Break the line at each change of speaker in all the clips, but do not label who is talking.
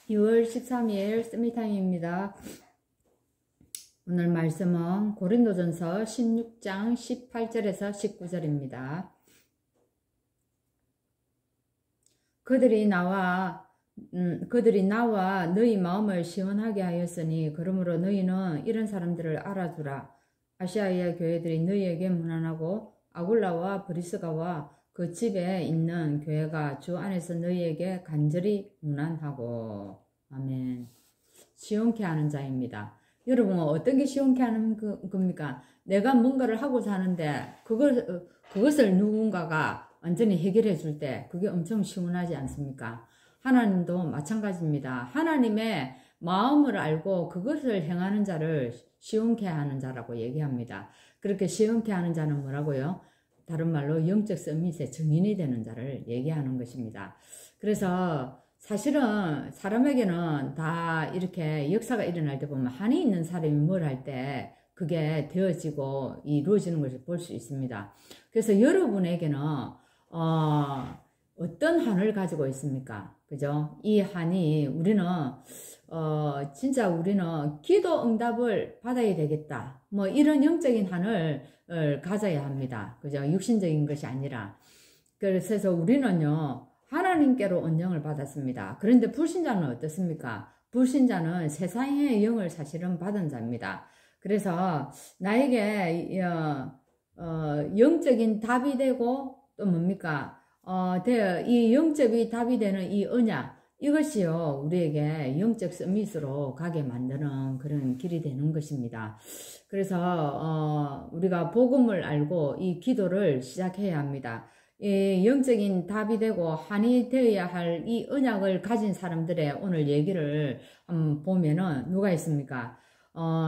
2월 13일 스미타임입니다. 오늘 말씀은 고린도전서 16장 18절에서 19절입니다. 그들이 나와 너희 마음을 시원하게 하였으니 그러므로 너희는 이런 사람들을 알아두라. 아시아의 교회들이 너희에게 무난하고 아굴라와 브리스가와 그 집에 있는 교회가 주 안에서 너희에게 간절히 무난하고. 아멘. 시원케 하는 자입니다. 여러분, 어떤 게 시원케 하는 겁니까? 내가 뭔가를 하고자 하는데 그것을 누군가가 완전히 해결해 줄 때 그게 엄청 시원하지 않습니까? 하나님도 마찬가지입니다. 하나님의 마음을 알고 그것을 행하는 자를 시원케 하는 자라고 얘기합니다. 그렇게 시원케 하는 자는 뭐라고요? 다른 말로 영적 서밋의 증인이 되는 자를 얘기하는 것입니다. 그래서 사실은 사람에게는 다 이렇게 역사가 일어날 때 보면 한이 있는 사람이 뭘 할 때 그게 되어지고 이루어지는 것을 볼 수 있습니다. 그래서 여러분에게는 어떤 한을 가지고 있습니까? 그죠? 이 한이 진짜 우리는 기도 응답을 받아야 되겠다. 뭐 이런 영적인 한을 가져야 합니다. 그죠? 육신적인 것이 아니라. 그래서 우리는요, 하나님께로 언정을 받았습니다. 그런데 불신자는 어떻습니까? 불신자는 세상의 영을 사실은 받은 자입니다. 그래서 나에게 영적인 답이 되고 또 뭡니까? 이 영적인 답이 되는 이 언약, 이것이요, 우리에게 영적 서밋으로 가게 만드는 그런 길이 되는 것입니다. 그래서 우리가 복음을 알고 이 기도를 시작해야 합니다. 이 영적인 답이 되고 한이 되어야 할 이 언약을 가진 사람들의 오늘 얘기를 보면은 누가 있습니까?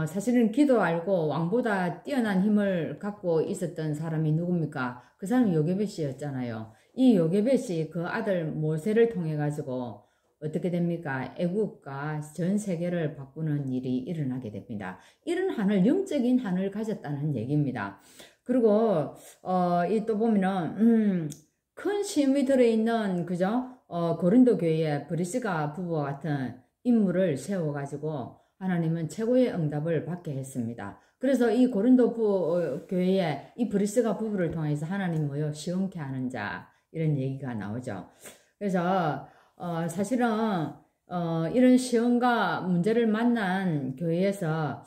사실은 기도 알고 왕보다 뛰어난 힘을 갖고 있었던 사람이 누굽니까? 그 사람이 요게벳이었잖아요. 이 요게벳이 그 아들 모세를 통해 가지고 어떻게 됩니까? 애국과 전 세계를 바꾸는 일이 일어나게 됩니다. 이런 한을, 영적인 한을 가졌다는 얘기입니다. 그리고 이 또 보면은 큰 시험이 들어있는 그죠? 고린도 교회에 브리스가 부부와 같은 인물을 세워가지고 하나님은 최고의 응답을 받게 했습니다. 그래서 이 고린도 교회에 이 브리스가 부부를 통해서 하나님 뭐요? 시원케 하는 자, 이런 얘기가 나오죠. 그래서 사실은 이런 시험과 문제를 만난 교회에서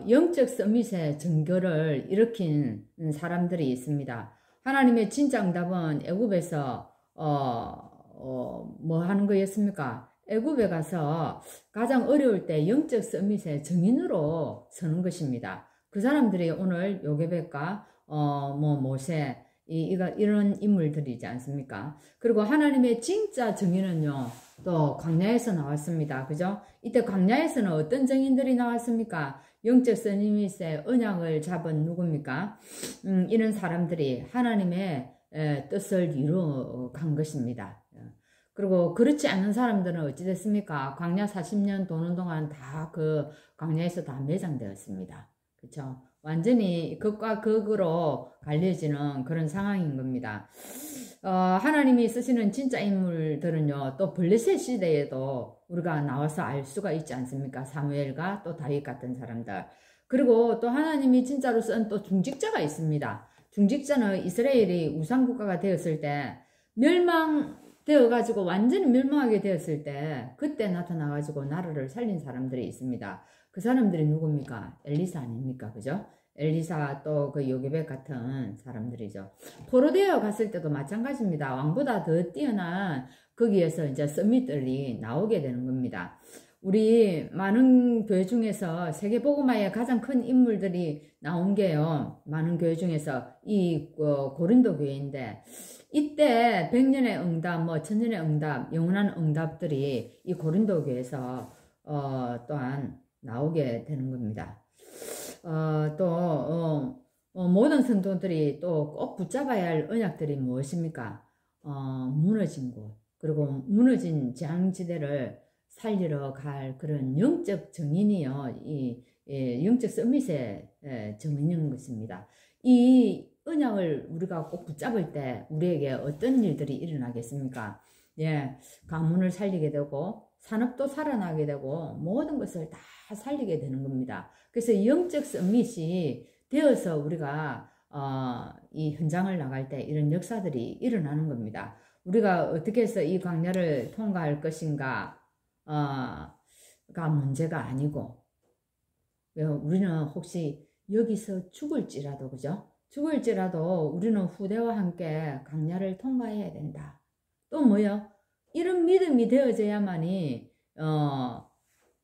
영적 서밋의 증거를 일으킨 사람들이 있습니다. 하나님의 진짜 응답은 애굽에서 뭐 하는 거였습니까? 애굽에 가서 가장 어려울 때 영적 서밋의 증인으로 서는 것입니다. 그 사람들이 오늘 요게벳과 모세 이런 인물들이지 않습니까? 그리고 하나님의 진짜 증인은요, 또 광야에서 나왔습니다. 그죠? 이때 광야에서는 어떤 증인들이 나왔습니까? 영적 서밋의 언약을 잡은 누굽니까? 이런 사람들이 하나님의 뜻을 이루어 간 것입니다. 그리고 그렇지 않은 사람들은 어찌 됐습니까? 광야 40년 도는 동안 다 그 광야에서 다 매장되었습니다. 그렇죠? 완전히 극과 극으로 갈려지는 그런 상황인 겁니다. 하나님이 쓰시는 진짜 인물들은요, 또 블레셋 시대에도 우리가 나와서 알 수가 있지 않습니까? 사무엘과 또 다윗 같은 사람들. 그리고 또 하나님이 진짜로 쓴 또 중직자가 있습니다. 중직자는 이스라엘이 우상국가가 되었을 때 멸망되어가지고 완전히 멸망하게 되었을 때 그때 나타나가지고 나라를 살린 사람들이 있습니다. 그 사람들이 누굽니까? 엘리사 아닙니까? 그죠? 엘리사 또 그 요게벳 같은 사람들이죠. 포로되어 갔을 때도 마찬가지입니다. 왕보다 더 뛰어난 거기에서 이제 서밋들이 나오게 되는 겁니다. 우리 많은 교회 중에서 세계복음화의 가장 큰 인물들이 나온 게요, 많은 교회 중에서 이 고린도 교회인데, 이때 100년의 응답, 뭐 1000년의 응답, 영원한 응답들이 이 고린도 교회에서 또한 나오게 되는 겁니다. 모든 성도들이 또 꼭 붙잡아야 할 언약들이 무엇입니까? 무너진 곳, 그리고 무너진 재앙지대를 살리러 갈 그런 영적 증인이요, 영적 서밋의 증인인 것입니다. 이 언약을 우리가 꼭 붙잡을 때 우리에게 어떤 일들이 일어나겠습니까? 예, 가문을 살리게 되고 산업도 살아나게 되고 모든 것을 다 살리게 되는 겁니다. 그래서 영적 서밋이 되어서 우리가 이 현장을 나갈 때 이런 역사들이 일어나는 겁니다. 우리가 어떻게 해서 이 광야를 통과할 것인가 가 문제가 아니고, 우리는 혹시 여기서 죽을지라도, 그죠? 죽을지라도 우리는 후대와 함께 광야를 통과해야 된다. 또 뭐요? 이런 믿음이 되어져야만이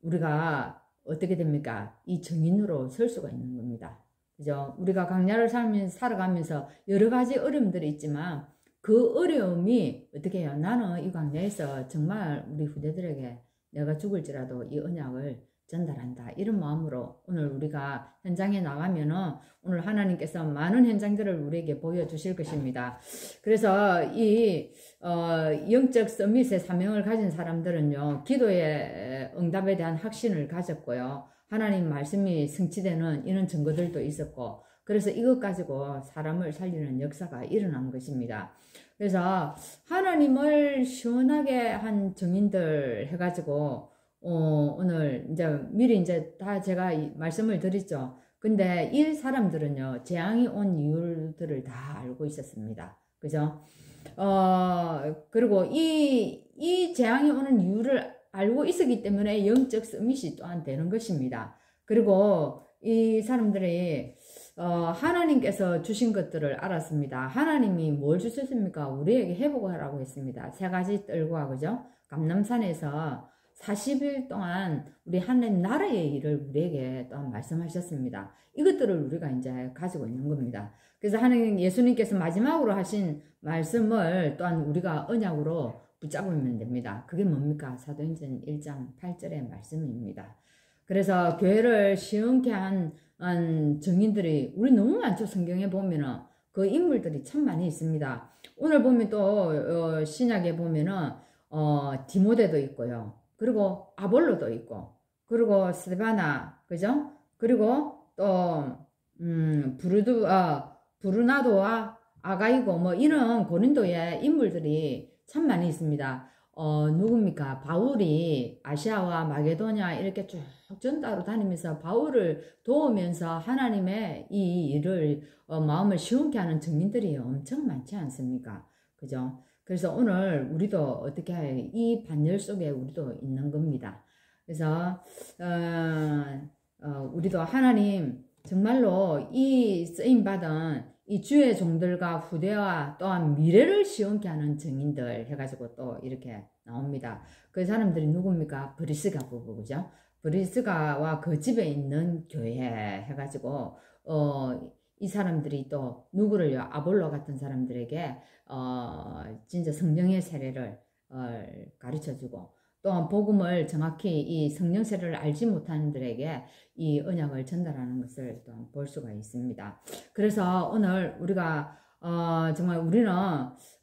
우리가 어떻게 됩니까? 이 증인으로 설 수가 있는 겁니다. 그죠? 우리가 광야를 살아가면서 여러 가지 어려움들이 있지만 그 어려움이 어떻게 해요? 나는 이 광야에서 정말 우리 후대들에게 내가 죽을지라도 이 언약을 전달한다. 이런 마음으로 오늘 우리가 현장에 나가면은 오늘 하나님께서 많은 현장들을 우리에게 보여주실 것입니다. 그래서 이 영적 서밋의 사명을 가진 사람들은요, 기도의 응답에 대한 확신을 가졌고요, 하나님 말씀이 성취되는 이런 증거들도 있었고, 그래서 이것 가지고 사람을 살리는 역사가 일어난 것입니다. 그래서 하나님을 시원하게 한 증인들 해가지고 오늘 이제 미리 이제 다 제가 말씀을 드렸죠. 근데 이 사람들은요, 재앙이 온 이유들을 다 알고 있었습니다. 그죠? 그리고 이 재앙이 오는 이유를 알고 있었기 때문에 영적 서밋이 또한 되는 것입니다. 그리고 이 사람들이 하나님께서 주신 것들을 알았습니다. 하나님이 뭘 주셨습니까? 우리에게 회복하라고 했습니다. 3가지 뜰과, 그죠? 감람산에서 40일 동안 우리 하나님 나라의 일을 우리에게 또한 말씀하셨습니다. 이것들을 우리가 이제 가지고 있는 겁니다. 그래서 하나님, 예수님께서 마지막으로 하신 말씀을 또한 우리가 언약으로 붙잡으면 됩니다. 그게 뭡니까? 사도행전 1장 8절의 말씀입니다. 그래서 교회를 시원케 한 증인들이 우리 너무 많죠. 성경에 보면은 그 인물들이 참 많이 있습니다. 오늘 보면 또 신약에 보면은 디모데도 있고요. 그리고 아볼로도 있고, 그리고 스데바나, 그죠? 그리고 또 브루나도와 아가이고 뭐 이런 고린도의 인물들이 참 많이 있습니다. 누굽니까? 바울이 아시아와 마게도냐 이렇게 쭉 전도하러 다니면서 바울을 도우면서 하나님의 이 일을 마음을 시원케 하는 증인들이 엄청 많지 않습니까? 그죠? 그래서 오늘 우리도 어떻게 해? 이 반열 속에 우리도 있는 겁니다. 그래서 우리도 하나님 정말로 이 쓰임받은 이 주의 종들과 후대와 또한 미래를 시원케 하는 증인들 해가지고 또 이렇게 나옵니다. 그 사람들이 누굽니까? 브리스가 부부, 그죠? 브리스가와 그 집에 있는 교회 해가지고 이 사람들이 또 누구를요? 아볼로 같은 사람들에게 진짜 성령의 세례를 가르쳐주고, 또한 복음을 정확히 이 성령 세례를 알지 못하는 들에게 이 언약을 전달하는 것을 또한 볼 수가 있습니다. 그래서 오늘 우리가 정말 우리는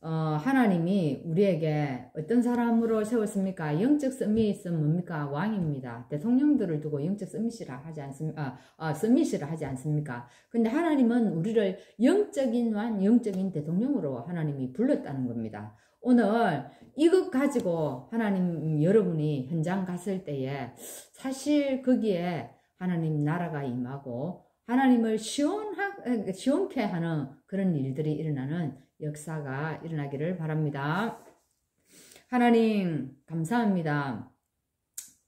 하나님이 우리에게 어떤 사람으로 세웠습니까? 영적 서밋은 뭡니까? 왕입니다. 대통령들을 두고 영적 서밋이라 하지 않습니까? 서밋이라 하지 않습니까? 근데 하나님은 우리를 영적인 왕, 영적인 대통령으로 하나님이 불렀다는 겁니다. 오늘 이것 가지고 하나님, 여러분이 현장 갔을 때에 사실 거기에 하나님 나라가 임하고 하나님을 시원케 하는 그런 일들이 일어나는 역사가 일어나기를 바랍니다. 하나님 감사합니다.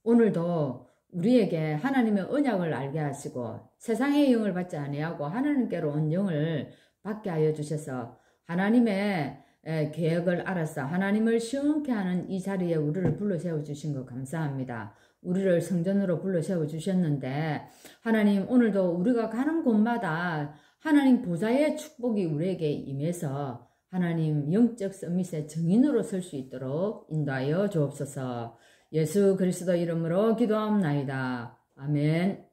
오늘도 우리에게 하나님의 언약을 알게 하시고 세상의 영을 받지 아니하고 하나님께로 온 영을 받게 하여 주셔서 하나님의 계획을 알아서 하나님을 시원케 하는 이 자리에 우리를 불러 세워주신 것 감사합니다. 우리를 성전으로 불러 세워주셨는데 하나님, 오늘도 우리가 가는 곳마다 하나님 보좌의 축복이 우리에게 임해서 하나님 영적 서밋의 증인으로 설 수 있도록 인도하여 주옵소서. 예수 그리스도 이름으로 기도하옵나이다. 아멘.